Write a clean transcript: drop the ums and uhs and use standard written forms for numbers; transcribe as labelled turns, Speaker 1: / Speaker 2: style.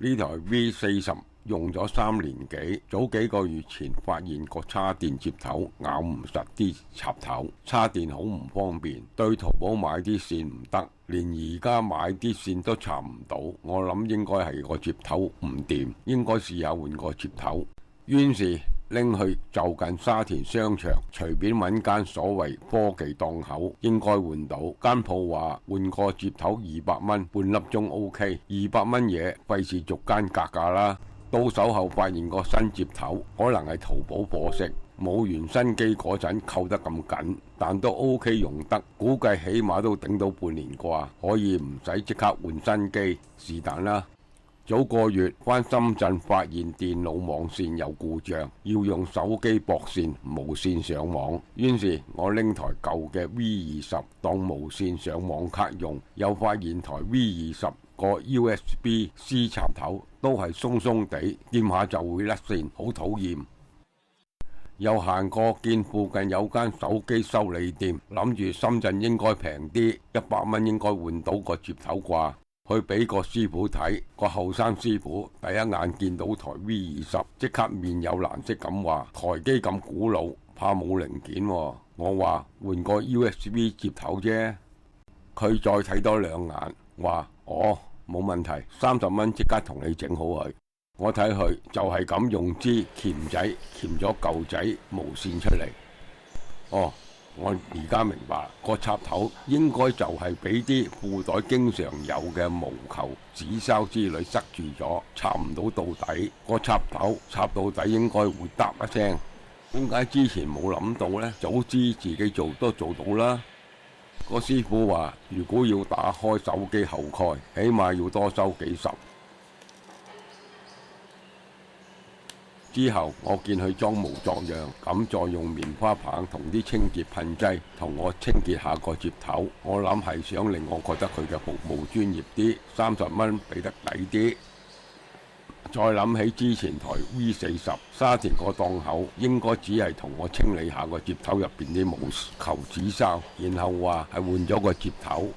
Speaker 1: 呢台 V40用咗3年幾，早幾個月前發現個叉電接頭咬唔實啲插頭，叉電好唔方便，對淘寶買啲線唔得，連而家買啲線都插唔到。我諗應該係個接頭唔掂，應該試下換個接頭。於是拎去就近沙田商場，隨便揾間所謂科技檔口，應該換到。間鋪話換個接頭200蚊，半粒鐘 OK，200蚊嘢費事逐間格價啦。到手後發現個新接頭可能係淘寶貨色，冇原新機嗰陣扣得咁緊，但都 OK 用得，估計起碼都頂到半年啩，可以唔使即刻換新機，是但啦。早個月返深圳發現電腦網線有故障，要用手機駁線無線上網，於是我拎台舊嘅 V20當無線上網卡用，又發現台 V20個 USB-C 插頭都係鬆鬆地，掂下就會甩線，好討厭。又行過見附近有間手機修理店，諗住深圳應該平啲，100蚊應該換到個接頭啩。去俾個師傅睇，個後生師傅第一眼見到台 V20，即刻面有難色咁話：台機咁古老，怕冇零件喎。我話換個 USB 接頭啫。佢再睇多2眼，話：哦，冇問題，30蚊即刻同你整好佢。我睇佢就係咁用支鉗仔鉗咗舊仔無線出嚟。哦。我而家明白，個插頭應該就係俾啲褲袋經常有嘅毛球、紙鈔之類塞住咗，插唔到底。個插頭插到底應該會嗒一聲。點解之前冇諗到呢？早知自己做都做到啦。個師傅話：如果要打開手機後蓋，起碼要多收幾十。之後我見佢裝模作樣，咁再用棉花棒同啲清潔噴劑同我清潔下個接頭。我諗係想令我覺得佢嘅服務專業啲，30蚊俾得抵啲。再諗起之前台 V40 沙田個檔口應該只係同我清理下個接頭入邊啲毛球紙鈔，然後話係換咗個接頭。